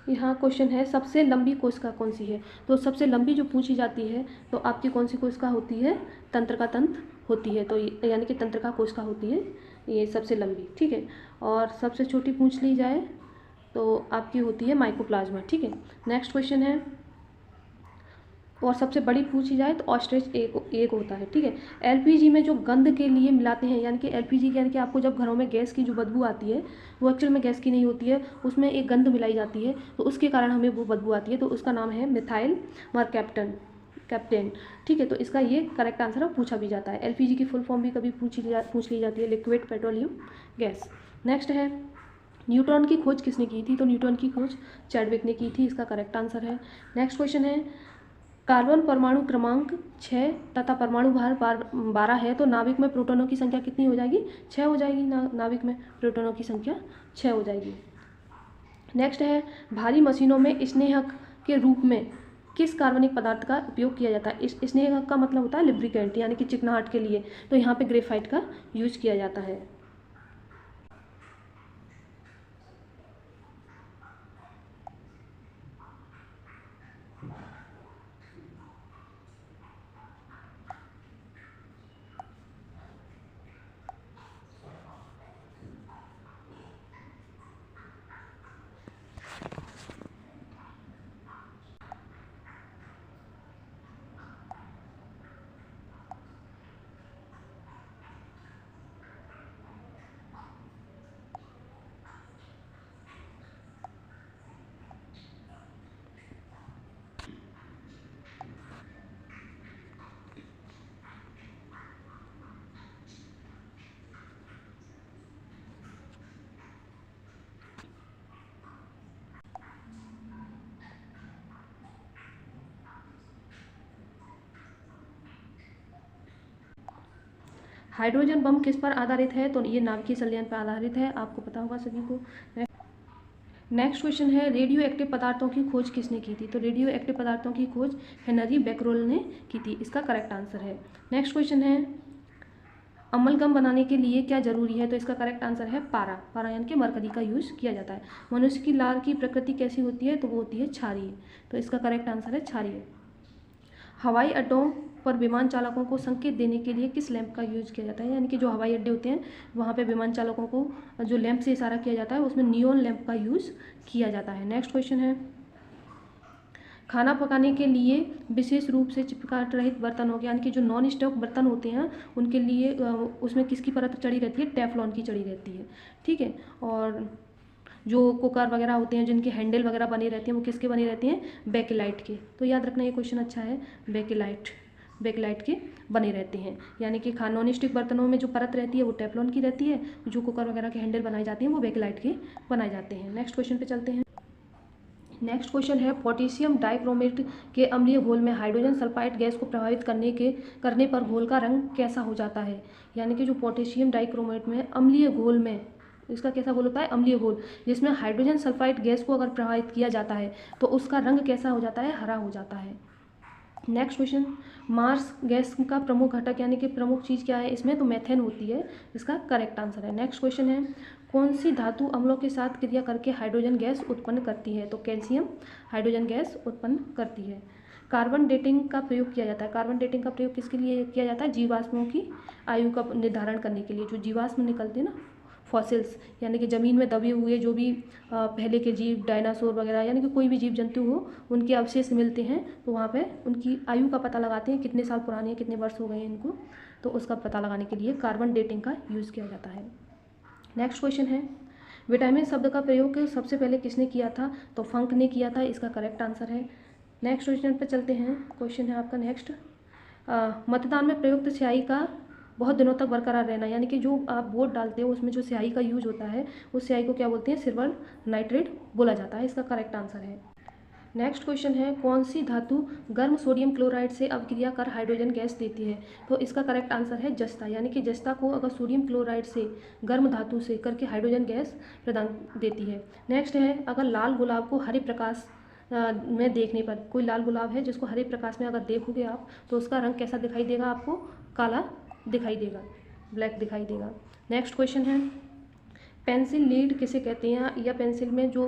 S1: यहाँ क्वेश्चन है सबसे लंबी कोशिका कौन सी है? तो सबसे लंबी जो पूछी जाती है तो आपकी कौन सी कोशिका होती है? तंत्रिका तंत्र होती है, तो यानी कि तंत्रिका कोशिका होती है ये सबसे लंबी, ठीक है। और सबसे छोटी पूछ ली जाए तो आपकी होती है माइकोप्लाज्मा, ठीक है। नेक्स्ट क्वेश्चन है और सबसे बड़ी पूछी जाए तो ऑस्ट्रिच एक होता है, ठीक है। एलपीजी में जो गंध के लिए मिलाते हैं, यानी कि एलपीजी यानी कि आपको जब घरों में गैस की जो बदबू आती है वो एक्चुअल में गैस की नहीं होती है, उसमें एक गंध मिलाई जाती है, तो उसके कारण हमें वो बदबू आती है, तो उसका नाम है मिथाइल मरकैप्टेन, ठीक है। तो इसका ये करेक्ट आंसर पूछा भी जाता है। एलपीजी की फुल फॉर्म भी कभी पूछ ली जाती है, लिक्विड पेट्रोलियम गैस। नेक्स्ट है न्यूट्रॉन की खोज किसने की थी? तो न्यूट्रॉन की खोज चैडविक ने की थी, इसका करेक्ट आंसर है। नेक्स्ट क्वेश्चन है, कार्बन परमाणु क्रमांक 6 तथा परमाणु भार 12 है, तो नाभिक में प्रोटॉनों की संख्या कितनी हो जाएगी? 6 हो जाएगी। नाभिक में प्रोटॉनों की संख्या 6 हो जाएगी। नेक्स्ट है, भारी मशीनों में स्नेहक के रूप में किस कार्बनिक पदार्थ का उपयोग किया जाता है? इस स्नेहक का मतलब होता है लिब्रिकेंट, यानी कि चिकनाहट के लिए, तो यहाँ पे ग्रेफाइट का यूज किया जाता है। हाइड्रोजन बम किस पर आधारित है? तो ये नाभिकीय संलयन पर आधारित है, आपको पता होगा सभी को। नेक्स्ट क्वेश्चन है, रेडियो एक्टिव पदार्थों की खोज किसने की थी? तो रेडियो एक्टिव पदार्थों की खोज हेनरी बेकरोल ने की थी, इसका करेक्ट आंसर है। नेक्स्ट क्वेश्चन है, अमलगम बनाने के लिए क्या जरूरी है? तो इसका करेक्ट आंसर है पारा। पारा यानी कि मरकरी का यूज किया जाता है। मनुष्य की लार की प्रकृति कैसी होती है? तो वो होती है क्षारीय, तो इसका करेक्ट आंसर है क्षारीय। हवाई अड्डों पर विमान चालकों को संकेत देने के लिए किस लैंप का यूज किया जाता है? यानी कि जो हवाई अड्डे होते हैं वहाँ पे विमान चालकों को जो लैंप से इशारा किया जाता है उसमें नियॉन लैंप का यूज किया जाता है। नेक्स्ट क्वेश्चन है, खाना पकाने के लिए विशेष रूप से चिपकाट रहित बर्तनों के, यानी कि जो नॉन स्टॉक बर्तन होते हैं उनके लिए उसमें किसकी परत चढ़ी रहती है? टेफ्लॉन की चढ़ी रहती है, ठीक है। और जो कुकर वगैरह होते हैं जिनके हैंडल वगैरह बने रहते हैं वो किसके बने रहते हैं? बेकेलाइट के। तो याद रखना ये क्वेश्चन अच्छा है, बेकेलाइट के बने रहते हैं। यानी कि नॉन स्टिक बर्तनों में जो परत रहती है वो टेफ्लॉन की रहती है, जो कुकर वगैरह के हैंडल बनाए जाते हैं वो बेकेलाइट के बनाए जाते हैं। नेक्स्ट क्वेश्चन पे चलते हैं। नेक्स्ट क्वेश्चन है, पोटेशियम डाइक्रोमेट के अम्लीय घोल में हाइड्रोजन सल्फाइड गैस को प्रभावित करने पर घोल का रंग कैसा हो जाता है? यानी कि जो पोटेशियम डाइक्रोमेट में अम्लीय घोल में, इसका कैसा घोल होता है? अम्लीय घोल, जिसमें हाइड्रोजन सल्फाइड गैस को अगर प्रभावित किया जाता है तो उसका रंग कैसा हो जाता है? हरा हो जाता है। नेक्स्ट क्वेश्चन, मार्स गैस का प्रमुख घटक यानी कि प्रमुख चीज़ क्या है इसमें? तो मेथेन होती है, इसका करेक्ट आंसर है। नेक्स्ट क्वेश्चन है, कौन सी धातु अम्लों के साथ क्रिया करके हाइड्रोजन गैस उत्पन्न करती है? तो कैल्शियम हाइड्रोजन गैस उत्पन्न करती है। कार्बन डेटिंग का प्रयोग किया जाता है। कार्बन डेटिंग का प्रयोग किसके लिए किया जाता है? जीवाश्मों की आयु का निर्धारण करने के लिए। जो जीवाश्म निकलते हैं ना, फॉसिल्स, यानी कि ज़मीन में दबे हुए जो भी पहले के जीव, डायनासोर वगैरह, यानी कि कोई भी जीव जंतु हो, उनके अवशेष मिलते हैं तो वहाँ पे उनकी आयु का पता लगाते हैं, कितने साल पुराने हैं, कितने वर्ष हो गए हैं इनको, तो उसका पता लगाने के लिए कार्बन डेटिंग का यूज़ किया जाता है। नेक्स्ट क्वेश्चन है, विटामिन शब्द का प्रयोग सबसे पहले किसने किया था? तो फंक ने किया था, इसका करेक्ट आंसर है। नेक्स्ट क्वेश्चन पर चलते हैं। क्वेश्चन है आपका नेक्स्ट, मतदान में प्रयुक्त स्याही का बहुत दिनों तक बरकरार रहना, यानी कि जो आप वोट डालते हो उसमें जो स्याही का यूज होता है उस स्याही को क्या बोलते हैं? सिल्वर नाइट्रेट बोला जाता है, इसका करेक्ट आंसर है। नेक्स्ट क्वेश्चन है, कौन सी धातु गर्म सोडियम क्लोराइड से अभिक्रिया कर हाइड्रोजन गैस देती है? तो इसका करेक्ट आंसर है जस्ता, यानी कि जस्ता को अगर सोडियम क्लोराइड से गर्म धातु से करके हाइड्रोजन गैस प्रदान देती है। नेक्स्ट है, अगर लाल गुलाब को हरे प्रकाश में देखने पर, कोई लाल गुलाब है जिसको हरे प्रकाश में अगर देखोगे आप तो उसका रंग कैसा दिखाई देगा? आपको काला दिखाई देगा, ब्लैक दिखाई देगा। नेक्स्ट क्वेश्चन है, पेंसिल लीड किसे कहते हैं? या पेंसिल में जो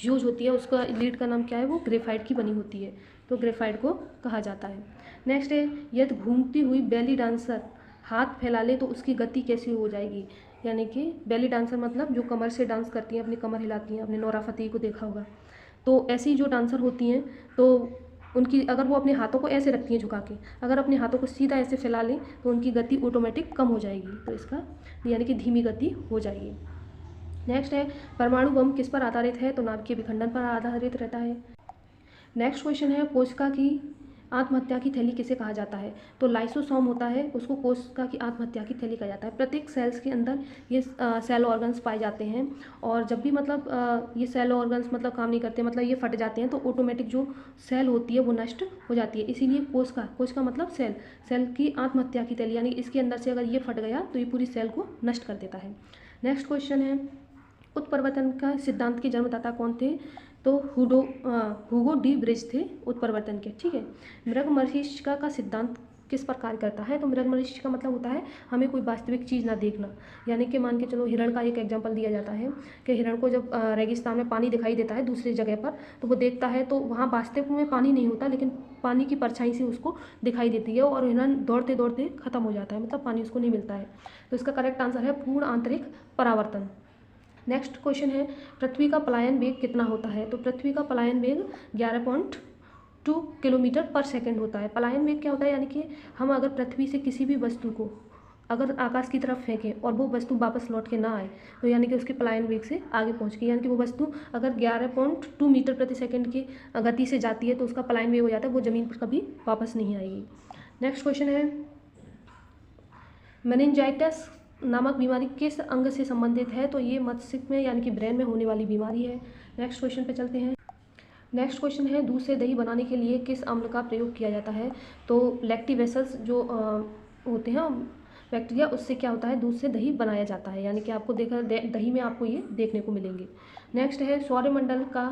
S1: यूज होती है उसका लीड का नाम क्या है? वो ग्रेफाइट की बनी होती है, तो ग्रेफाइट को कहा जाता है। नेक्स्ट है, यदि घूमती हुई बेली डांसर हाथ फैला ले तो उसकी गति कैसी हो जाएगी? यानी कि बेली डांसर मतलब जो कमर से डांस करती हैं, अपनी कमर हिलाती हैं, अपने नोरा फतेही को देखा होगा, तो ऐसी जो डांसर होती हैं तो उनकी, अगर वो अपने हाथों को ऐसे रखती हैं झुका के, अगर अपने हाथों को सीधा ऐसे फैला लें तो उनकी गति ऑटोमेटिक कम हो जाएगी, तो इसका यानी कि धीमी गति हो जाएगी। नेक्स्ट है, परमाणु बम किस पर आधारित है? तो नाभिकीय विखंडन पर आधारित रहता है। नेक्स्ट क्वेश्चन है, कोशिका की आत्महत्या की थैली किसे कहा जाता है? तो लाइसोसोम होता है, उसको कोशिका की आत्महत्या की थैली कहा जाता है। प्रत्येक सेल्स के अंदर ये सेल ऑर्गन्स पाए जाते हैं, और जब भी मतलब ये सेल ऑर्गन्स मतलब काम नहीं करते, मतलब ये फट जाते हैं, तो ऑटोमेटिक जो सेल होती है वो नष्ट हो जाती है। इसीलिए कोशिका मतलब सेल की आत्महत्या की थैली, यानी इसके अंदर से अगर ये फट गया तो ये पूरी सेल को नष्ट कर देता है। नेक्स्ट क्वेश्चन है, उत्परिवर्तन का सिद्धांत के जन्मदाता कौन थे? तो हुगो डी ब्रिज थे उत्परिवर्तन के। ठीक है। मृगमरीचिका का सिद्धांत किस पर कार्य करता है? तो मृगमरीचिका का मतलब होता है हमें कोई वास्तविक चीज़ ना देखना, यानी कि मान के चलो हिरण का एक एग्जांपल दिया जाता है कि हिरण को जब रेगिस्तान में पानी दिखाई देता है दूसरी जगह पर, तो वो देखता है तो वहाँ वास्तव में पानी नहीं होता, लेकिन पानी की परछाई से उसको दिखाई देती है, और हिरण दौड़ते दौड़ते खत्म हो जाता है, मतलब पानी उसको नहीं मिलता है। तो इसका करेक्ट आंसर है पूर्ण आंतरिक परावर्तन। नेक्स्ट क्वेश्चन है, पृथ्वी का पलायन वेग कितना होता है? तो पृथ्वी का पलायन वेग 11.2 किलोमीटर पर सेकंड होता है। पलायन वेग क्या होता है? यानी कि हम अगर पृथ्वी से किसी भी वस्तु को अगर आकाश की तरफ फेंकें और वो वस्तु वापस लौट के ना आए, तो यानी कि उसके पलायन वेग से आगे पहुंच गई, यानी कि वो वस्तु अगर 11.2 मीटर प्रति सेकंड की गति से जाती है तो उसका पलायन वेग हो जाता है, वो ज़मीन पर कभी वापस नहीं आएगी। नेक्स्ट क्वेश्चन है, मेनिंजाइटिस नामक बीमारी किस अंग से संबंधित है? तो ये मस्तिष्क में यानी कि ब्रेन में होने वाली बीमारी है। नेक्स्ट क्वेश्चन पे चलते हैं। नेक्स्ट क्वेश्चन है, दूध से दही बनाने के लिए किस अम्ल का प्रयोग किया जाता है? तो लैक्टिवेसल्स जो होते हैं बैक्टीरिया, उससे क्या होता है, दूध से दही बनाया जाता है, यानी कि आपको दही में आपको ये देखने को मिलेंगे। नेक्स्ट है, सौरमंडल का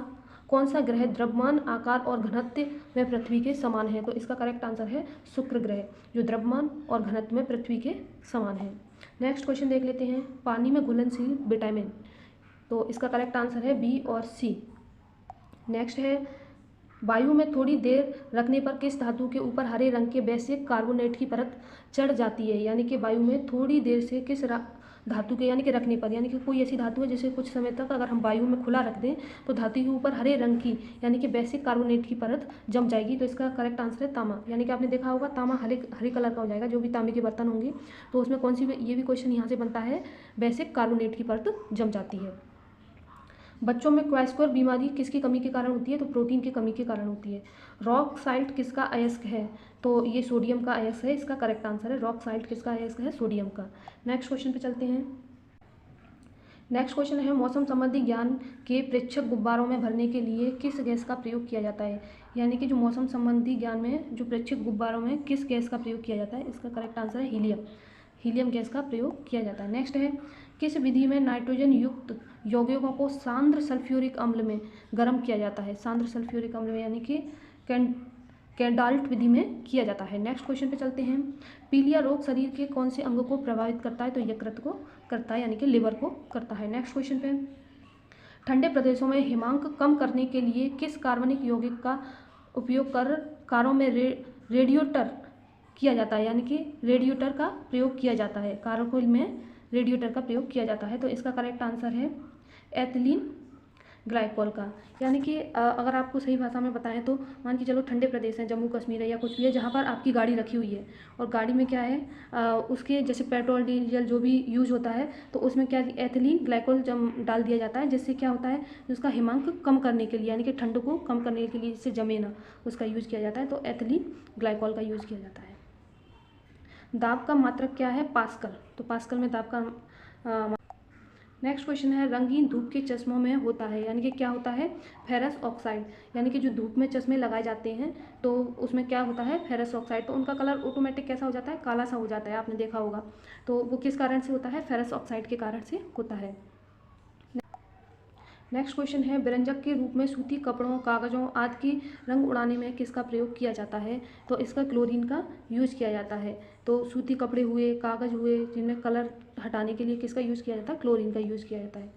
S1: कौन सा ग्रह द्रव्यमान, आकार और घनत्व में पृथ्वी के समान है? तो इसका करेक्ट आंसर है शुक्र ग्रह, जो द्रव्यमान और घनत्व में पृथ्वी के समान है। नेक्स्ट क्वेश्चन देख लेते हैं, पानी में घुलनशील विटामिन, तो इसका करेक्ट आंसर है बी और सी। नेक्स्ट है, वायु में थोड़ी देर रखने पर किस धातु के ऊपर हरे रंग के बेसिक कार्बोनेट की परत चढ़ जाती है? यानी कि वायु में थोड़ी देर से किस धातु के यानी कि रखने पर, यानी कि कोई ऐसी धातु है जिसे कुछ समय तक अगर हम वायु में खुला रख दें तो धातु के ऊपर हरे रंग की यानी कि बेसिक कार्बोनेट की परत जम जाएगी। तो इसका करेक्ट आंसर है तांबा, यानी कि आपने देखा होगा तांबा हरे कलर का हो जाएगा, जो भी तांबे के बर्तन होंगे तो उसमें कौन सी, ये भी क्वेश्चन यहाँ से बनता है, बेसिक कार्बोनेट की परत जम जाती है। बच्चों में क्वाइस्कोर बीमारी किसकी कमी के कारण होती है? तो प्रोटीन की कमी के कारण होती है। रॉक साल्ट किसका अयस्क है? तो ये सोडियम का अयस्क है, इसका करेक्ट आंसर है रॉक साल्ट किसका अयस्क है? सोडियम का। नेक्स्ट क्वेश्चन पे चलते हैं। नेक्स्ट क्वेश्चन है, मौसम संबंधी ज्ञान के प्रेक्षक गुब्बारों में भरने के लिए किस गैस का प्रयोग किया जाता है? यानी कि जो मौसम संबंधी ज्ञान में जो प्रेक्षक गुब्बारों में किस गैस का प्रयोग किया जाता है? इसका करेक्ट आंसर है हीलियम गैस का प्रयोग किया जाता है। नेक्स्ट है, किस विधि में नाइट्रोजन युक्त यौगिकों को सांद्र सल्फ्यूरिक अम्ल में गर्म किया जाता है? सांद्र सल्फ्यूरिक अम्ल में यानी कि कैंडाल्ट विधि में किया जाता है। नेक्स्ट क्वेश्चन पे चलते हैं, पीलिया रोग शरीर के कौन से अंग को प्रभावित करता है? तो यकृत को करता है, यानी कि लिवर को करता है। नेक्स्ट क्वेश्चन पे, ठंडे प्रदेशों में हिमांक कम करने के लिए किस कार्बनिक यौगिक का उपयोग कर कारों में रेडिएटर किया जाता है? यानी कि रेडिएटर का प्रयोग किया जाता है, कारों में रेडिएटर का प्रयोग किया जाता है। तो इसका करेक्ट आंसर है एथिलीन ग्लाइकोल का। यानी कि अगर आपको सही भाषा में बताएं तो मान के चलो ठंडे प्रदेश हैं, जम्मू कश्मीर है या कुछ भी है, जहाँ पर आपकी गाड़ी रखी हुई है और गाड़ी में क्या है उसके जैसे पेट्रोल डीजल जो भी यूज़ होता है तो उसमें क्या एथिलीन ग्लाइकोल डाल दिया जाता है, जिससे क्या होता है उसका हिमांक कम करने के लिए यानी कि ठंड को कम करने के लिए जिससे जमे ना, उसका यूज़ किया जाता है। तो एथिलीन ग्लाइकोल का यूज़ किया जाता है। दाब का मात्रक क्या है? पास्कल। तो पास्कल में दाब का नेक्स्ट क्वेश्चन है, रंगीन धूप के चश्मों में होता है, यानी कि क्या होता है? Ferrous oxide. यानी कि जो धूप में चश्मे लगाए जाते हैं तो उसमें क्या होता है? Ferrous oxide. तो उनका कलर ऑटोमेटिक कैसा हो जाता है? काला सा हो जाता है, आपने देखा होगा। तो वो किस कारण से होता है? फेरस ऑक्साइड के कारण से होता है। नेक्स्ट क्वेश्चन है, व्यंजक के रूप में सूती कपड़ों, कागजों आदि की रंग उड़ाने में किसका प्रयोग किया जाता है? तो इसका क्लोरीन का यूज़ किया जाता है। तो सूती कपड़े हुए, कागज हुए, जिनमें कलर हटाने के लिए किसका यूज़ किया जाता है? क्लोरीन का यूज़ किया जाता है।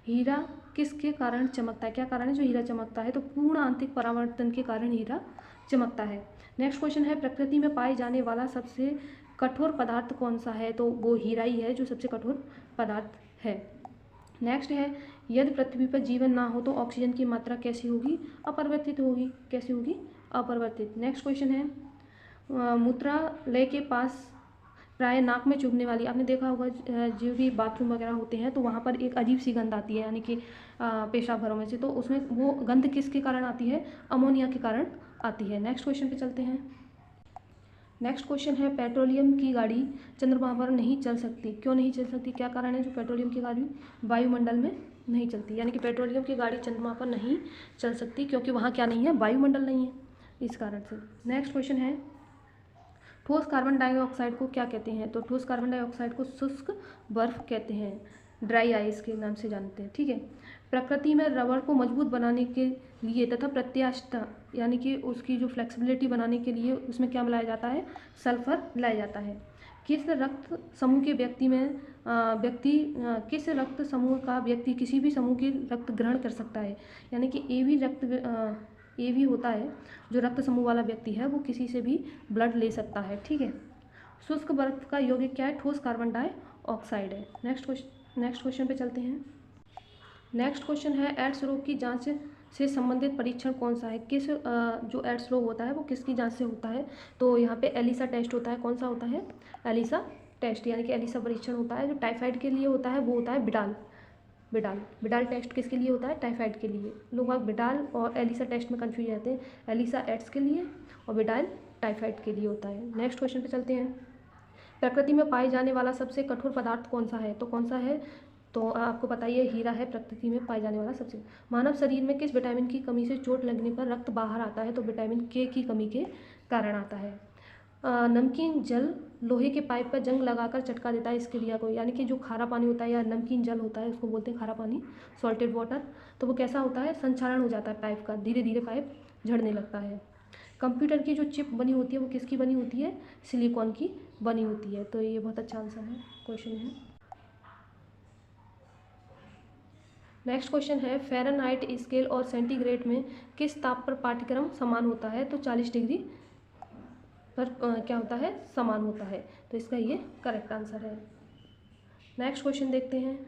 S1: हीरा किसके कारण चमकता है? क्या कारण है जो हीरा चमकता है? तो पूर्ण आंतरिक परावर्तन के कारण हीरा चमकता है। नेक्स्ट क्वेश्चन है, प्रकृति में पाए जाने वाला सबसे कठोर पदार्थ कौन सा है? तो वो हीरा ही है जो सबसे कठोर पदार्थ है। नेक्स्ट है, यदि पृथ्वी पर जीवन ना हो तो ऑक्सीजन की मात्रा कैसी होगी? अपरिवर्तित होगी। कैसी होगी? अपरिवर्तित। नेक्स्ट क्वेश्चन है, मूत्रालय के पास प्राय नाक में चुभने वाली, आपने देखा होगा जो भी बाथरूम वगैरह होते हैं तो वहाँ पर एक अजीब सी गंध आती है, यानी कि पेशाब घरों में से, तो उसमें वो गंध किसके कारण आती है? अमोनिया के कारण आती है। नेक्स्ट क्वेश्चन पे चलते हैं। नेक्स्ट क्वेश्चन है पेट्रोलियम की गाड़ी चंद्रमा पर नहीं चल सकती, क्यों नहीं चल सकती, क्या कारण है जो पेट्रोलियम की गाड़ी वायुमंडल में नहीं चलती, यानी कि पेट्रोलियम की गाड़ी चंद्रमा पर नहीं चल सकती क्योंकि वहाँ क्या नहीं है, वायुमंडल नहीं है, इस कारण से। नेक्स्ट क्वेश्चन है ठोस कार्बन डाइऑक्साइड को क्या कहते हैं, तो ठोस कार्बन डाइऑक्साइड को शुष्क बर्फ कहते हैं, ड्राई आइस के नाम से जानते हैं, ठीक है। प्रकृति में रबर को मजबूत बनाने के लिए तथा प्रत्यास्थता यानी कि उसकी जो फ्लेक्सिबिलिटी बनाने के लिए उसमें क्या मिलाया जाता है, सल्फर मिलाया जाता है। किस रक्त समूह के व्यक्ति में किस रक्त समूह का व्यक्ति किसी भी समूह की रक्त ग्रहण कर सकता है, यानी कि ए भी होता है, जो रक्त समूह वाला व्यक्ति है वो किसी से भी ब्लड ले सकता है, ठीक है। शुष्क बर्फ का यौगिक क्या है, ठोस कार्बन डाइऑक्साइड है। नेक्स्ट क्वेश्चन पे चलते हैं। नेक्स्ट क्वेश्चन है एड्स रोग की जांच से संबंधित परीक्षण कौन सा है, जो एड्स रोग होता है वो किसकी जांच से होता है, तो यहाँ पे एलिसा टेस्ट होता है, कौन सा होता है, एलिसा टेस्ट, यानी कि एलिसा परीक्षण होता है। जो टाइफाइड के लिए होता है वो होता है बिडाल टेस्ट किसके लिए होता है, टाइफाइड के लिए। लोग बिडाल और एलिसा टेस्ट में कंफ्यूज रहते हैं, एलिसा एड्स के लिए और बिडाल टाइफाइड के लिए होता है। नेक्स्ट क्वेश्चन पे चलते हैं। प्रकृति में पाए जाने वाला सबसे कठोर पदार्थ कौन सा है, तो कौन सा है, तो आपको पता ही है हीरा है प्रकृति में पाए जाने वाला सबसे। मानव शरीर में किस विटामिन की कमी से चोट लगने पर रक्त बाहर आता है, तो विटामिन के की कमी के कारण आता है। नमकीन जल लोहे के पाइप पर जंग लगाकर चटका देता है इस क्रिया को, यानी कि जो खारा पानी होता है या नमकीन जल होता है उसको बोलते हैं खारा पानी, सॉल्टेड वाटर, तो वो कैसा होता है, संक्षारण हो जाता है पाइप का, धीरे धीरे पाइप झड़ने लगता है। कंप्यूटर की जो चिप बनी होती है वो किसकी बनी होती है, सिलिकॉन की बनी होती है, तो ये बहुत अच्छा आंसर है, क्वेश्चन है। नेक्स्ट क्वेश्चन है फ़ारेनहाइट स्केल और सेंटीग्रेड में किस ताप पर पाठ्यक्रम समान होता है, तो 40 डिग्री पर क्या होता है, समान होता है, तो इसका ये करेक्ट आंसर है। नेक्स्ट क्वेश्चन देखते हैं।